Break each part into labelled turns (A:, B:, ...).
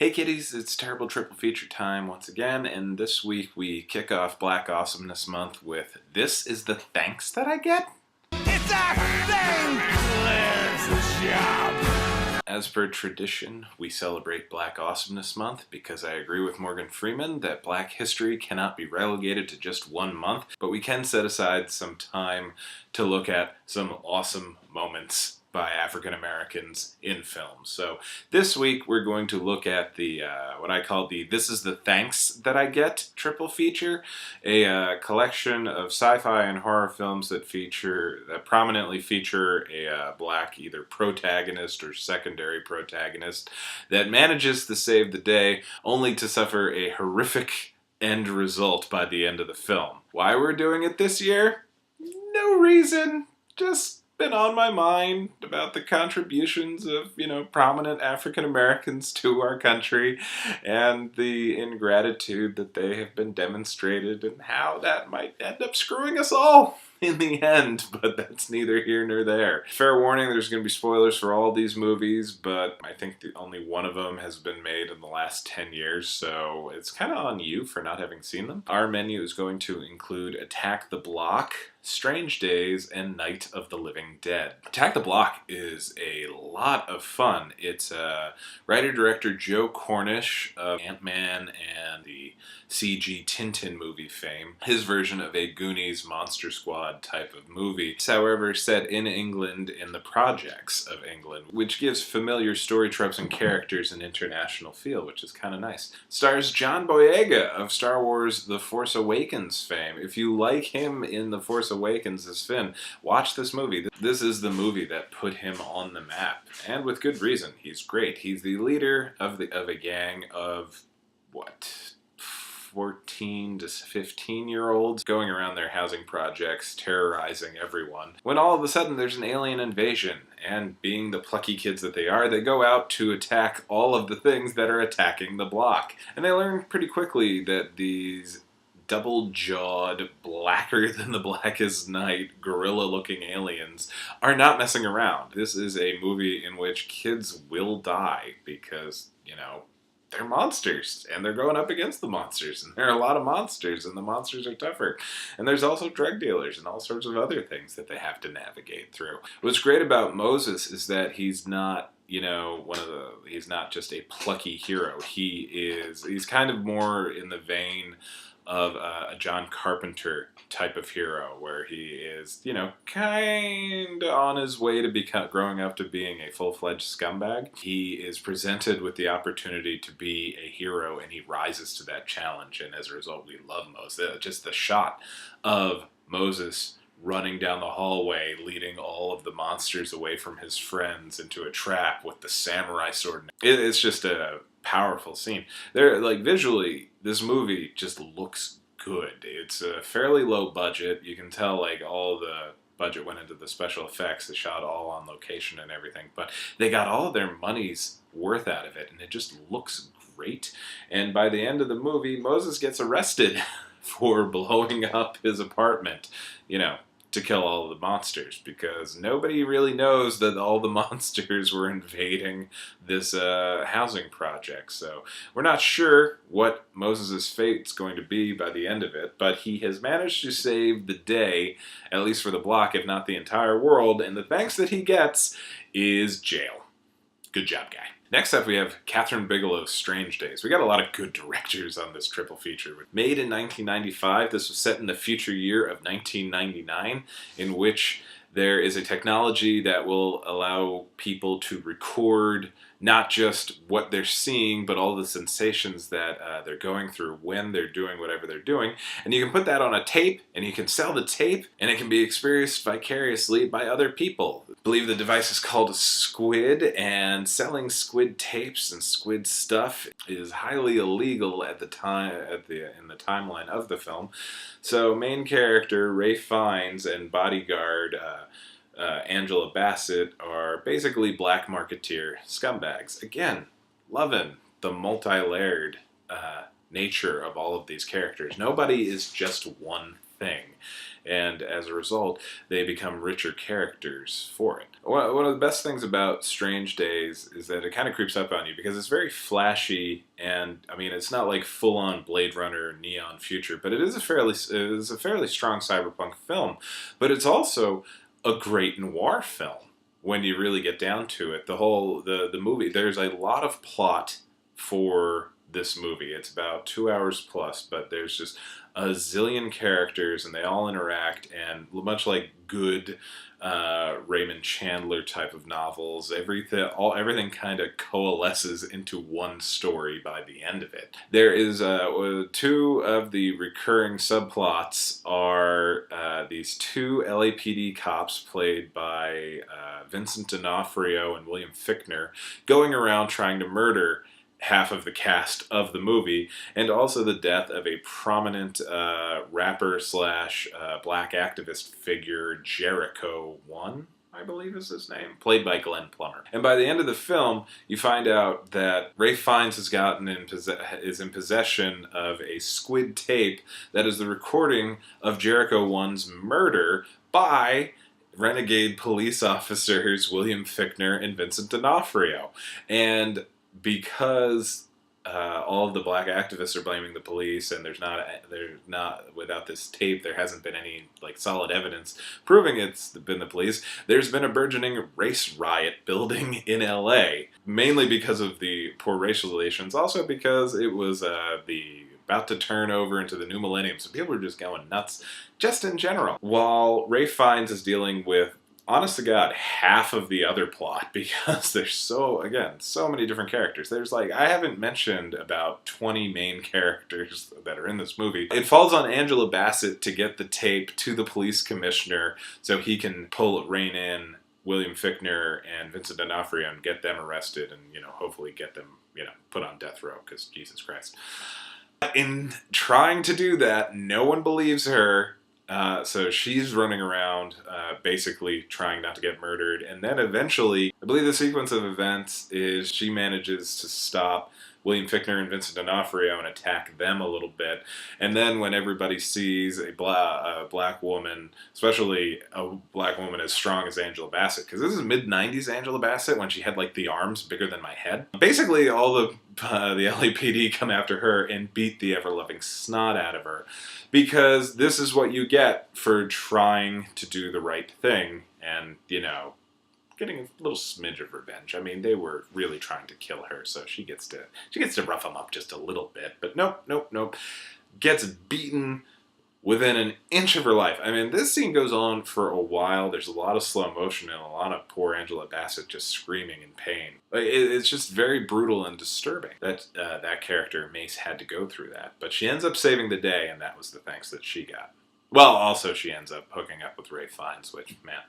A: Hey kiddies, it's Terrible Triple Feature time once again, and this week we kick off Black Awesomeness Month with This is the Thanks That I Get?
B: It's a thankless job!
A: As per tradition, we celebrate Black Awesomeness Month because I agree with Morgan Freeman that Black history cannot be relegated to just one month, but we can set aside some time to look at some awesome moments by African Americans in film. So this week we're going to look at the what I call the This is the Thanks That I Get triple feature, a collection of sci-fi and horror films that prominently feature a black either protagonist or secondary protagonist that manages to save the day only to suffer a horrific end result by the end of the film. Why we're doing it this year? No reason. Just been on my mind about the contributions of, prominent African Americans to our country and the ingratitude that they have been demonstrated and how that might end up screwing us all in the end, but that's neither here nor there. Fair warning, there's going to be spoilers for all these movies, but I think only one of them has been made in the last 10 years, so it's kind of on you for not having seen them. Our menu is going to include Attack the Block, Strange Days, and Night of the Living Dead. Attack the Block is a lot of fun. It's writer-director Joe Cornish of Ant-Man and the CG Tintin movie fame. His version of a Goonies Monster Squad type of movie. It's, however, set in England in the projects of England, which gives familiar story tropes and characters an international feel, which is kind of nice. Stars John Boyega of Star Wars The Force Awakens fame. If you like him in The Force Awakens as Finn, watch this movie. This is the movie that put him on the map, and with good reason. He's great. He's the leader of a gang of 14 to 15-year-olds going around their housing projects, terrorizing everyone. When all of a sudden there's an alien invasion, and being the plucky kids that they are, they go out to attack all of the things that are attacking the block. And they learn pretty quickly that these double-jawed, blacker than the blackest night, gorilla-looking aliens are not messing around. This is a movie in which kids will die because, they're monsters, and they're going up against the monsters, and there are a lot of monsters, and the monsters are tougher. And there's also drug dealers and all sorts of other things that they have to navigate through. What's great about Moses is that he's not, he's not just a plucky hero. He's kind of more in the vein of a John Carpenter type of hero, where he is, kind of on his way to growing up to being a full-fledged scumbag. He is presented with the opportunity to be a hero, and he rises to that challenge, and as a result, we love Moses. Just the shot of Moses running down the hallway, leading all of the monsters away from his friends into a trap with the samurai sword. It's just a powerful scene. Visually, this movie just looks good. It's a fairly low budget. You can tell all the budget went into the special effects. They shot all on location and everything, but they got all of their money's worth out of it, and it just looks great. And by the end of the movie, Moses gets arrested for blowing up his apartment, to kill all of the monsters, because nobody really knows that all the monsters were invading this housing project. So we're not sure what Moses' fate's going to be by the end of it, but he has managed to save the day, at least for the block, if not the entire world, and the thanks that he gets is jail. Good job, guy. Next up, we have Catherine Bigelow's Strange Days. We got a lot of good directors on this triple feature. Made in 1995, this was set in the future year of 1999, in which there is a technology that will allow people to record not just what they're seeing, but all the sensations that they're going through when they're doing whatever they're doing. And you can put that on a tape, and you can sell the tape, and it can be experienced vicariously by other people. I believe the device is called Squid, and selling Squid tapes and Squid stuff is highly illegal at the time, in the timeline of the film. So main character Ralph Fiennes and bodyguard Angela Bassett are basically black marketeer scumbags. Again, loving the multi-layered nature of all of these characters. Nobody is just one thing. And as a result, they become richer characters for it. One of the best things about Strange Days is that it kind of creeps up on you because it's very flashy, and I mean it's not like full-on Blade Runner neon future, but it is a fairly strong cyberpunk film. But it's also a great noir film when you really get down to it. The movie, there's a lot of plot for this movie. It's about 2 hours plus, but there's just a zillion characters and they all interact, and much like good Raymond Chandler type of novels, everything kind of coalesces into one story by the end of it. There is two of the recurring subplots are these two LAPD cops played by Vincent D'Onofrio and William Fichtner going around trying to murder half of the cast of the movie, and also the death of a prominent rapper slash black activist figure, Jericho One, I believe is his name, played by Glenn Plummer. And by the end of the film, you find out that Ralph Fiennes is in possession of a squid tape that is the recording of Jericho One's murder by renegade police officers William Fichtner and Vincent D'Onofrio. And because all of the black activists are blaming the police, and they're not without this tape, there hasn't been any like solid evidence proving it's been the police. There's been a burgeoning race riot building in LA, mainly because of the poor racial relations, also because it was about to turn over into the new millennium, so people are just going nuts, just in general. While Ralph Fiennes is dealing with, honest to God, half of the other plot, because there's so many different characters. There's I haven't mentioned about 20 main characters that are in this movie. It falls on Angela Bassett to get the tape to the police commissioner so he can rein in William Fichtner and Vincent D'Onofrio and get them arrested and, hopefully get them, put on death row, because Jesus Christ. In trying to do that, no one believes her. So she's running around basically trying not to get murdered. And then eventually, I believe the sequence of events is she manages to stop William Fichtner and Vincent D'Onofrio and attack them a little bit. And then when everybody sees a black woman, especially a black woman as strong as Angela Bassett, because this is mid-90s Angela Bassett when she had the arms bigger than my head. Basically all the LAPD come after her and beat the ever-loving snot out of her, because this is what you get for trying to do the right thing and, getting a little smidge of revenge. I mean, they were really trying to kill her, so she gets to rough them up just a little bit. But nope. Gets beaten within an inch of her life. I mean, this scene goes on for a while. There's a lot of slow motion and a lot of poor Angela Bassett just screaming in pain. It's just very brutal and disturbing that that character, Mace, had to go through that. But she ends up saving the day, and that was the thanks that she got. Well, also she ends up hooking up with Ralph Fiennes, which, man...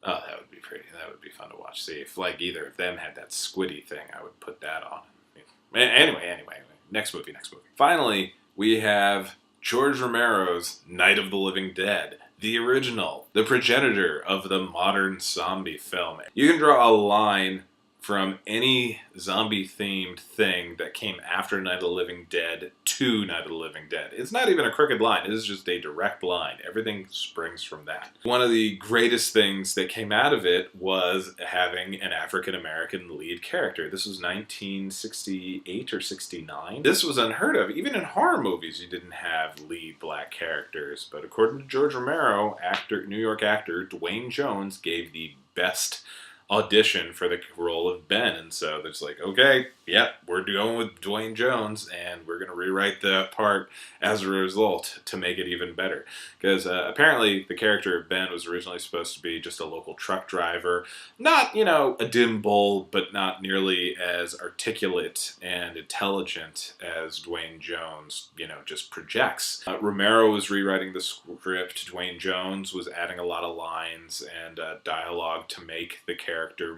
A: Oh, that would be pretty. That would be fun to watch. See, if either of them had that squiddy thing, I would put that on. Anyway. Next movie. Finally, we have George Romero's Night of the Living Dead. The original. The progenitor of the modern zombie film. You can draw a line from any zombie-themed thing that came after Night of the Living Dead to Night of the Living Dead. It's not even a crooked line. It is just a direct line. Everything springs from that. One of the greatest things that came out of it was having an African-American lead character. This was 1968 or 69. This was unheard of. Even in horror movies, you didn't have lead black characters. But according to George Romero, New York actor Dwayne Jones gave the best audition for the role of Ben, and so it's okay, we're going with Dwayne Jones, and we're going to rewrite the part as a result to make it even better. Because apparently the character of Ben was originally supposed to be just a local truck driver, not, a dim bulb, but not nearly as articulate and intelligent as Dwayne Jones, just projects. Romero was rewriting the script. Dwayne Jones was adding a lot of lines and dialogue to make the character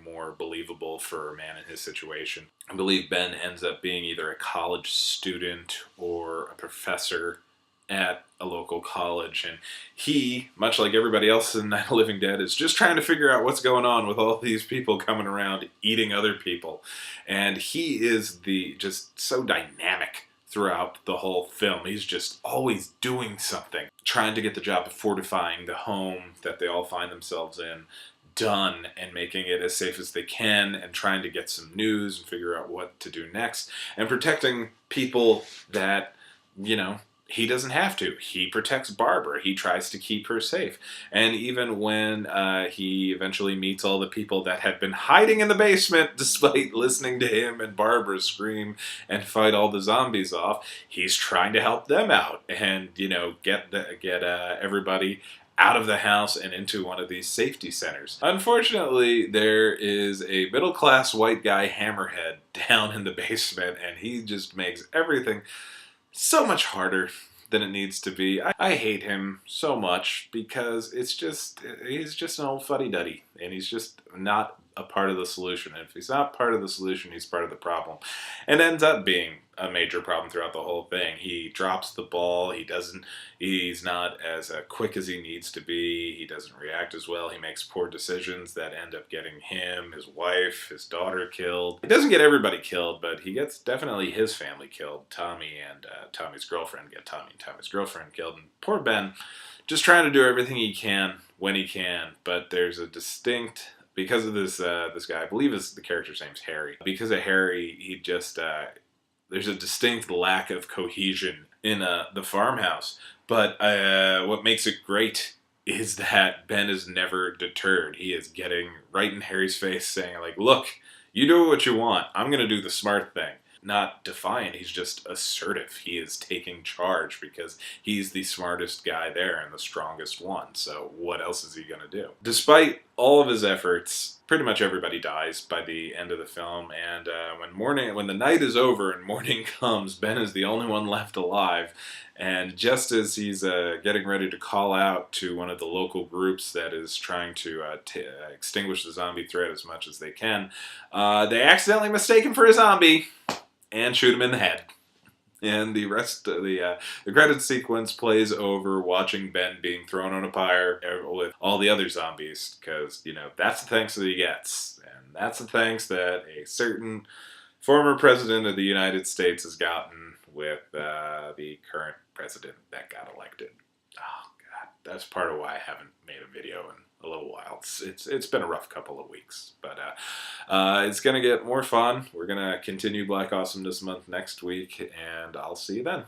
A: more believable for a man in his situation. I believe Ben ends up being either a college student or a professor at a local college, and he, much like everybody else in Night of the Living Dead, is just trying to figure out what's going on with all these people coming around eating other people. And he is just so dynamic throughout the whole film. He's just always doing something, trying to get the job of fortifying the home that they all find themselves in done and making it as safe as they can, and trying to get some news and figure out what to do next, and protecting people that, you know, he doesn't have to. He protects Barbara. He tries to keep her safe. And even when he eventually meets all the people that had been hiding in the basement despite listening to him and Barbara scream and fight all the zombies off, he's trying to help them out and, you know, get everybody out of the house and into one of these safety centers. Unfortunately, there is a middle-class white guy hammerhead down in the basement, and he just makes everything so much harder than it needs to be. I hate him so much because he's just an old fuddy-duddy, and he's just not a part of the solution. And if he's not part of the solution, he's part of the problem. And ends up being a major problem throughout the whole thing. He drops the ball. He's not as quick as he needs to be. He doesn't react as well. He makes poor decisions that end up getting him, his wife, his daughter killed. He doesn't get everybody killed, but he gets definitely his family killed. Tommy and Tommy's girlfriend get Tommy's girlfriend killed. And poor Ben, just trying to do everything he can when he can. But there's a distinct, because of this guy, I believe the character's name's Harry. Because of Harry, he just there's a distinct lack of cohesion in the farmhouse. But what makes it great is that Ben is never deterred. He is getting right in Harry's face, saying like, "Look, you do what you want. I'm going to do the smart thing." Not defiant, he's just assertive. He is taking charge because he's the smartest guy there and the strongest one. So what else is he going to do? Despite all of his efforts, pretty much everybody dies by the end of the film. And when the night is over and morning comes, Ben is the only one left alive. And just as he's getting ready to call out to one of the local groups that is trying to extinguish the zombie threat as much as they can, they accidentally mistake him for a zombie and shoot him in the head. And the rest of the credit sequence plays over watching Ben being thrown on a pyre with all the other zombies, because, you know, that's the thanks that he gets. And that's the thanks that a certain former president of the United States has gotten with the current president that got elected. Oh, God. That's part of why I haven't made a video in a little while. It's been a rough couple of weeks, but it's gonna get more fun. We're gonna continue Black Awesomeness Month next week, and I'll see you then.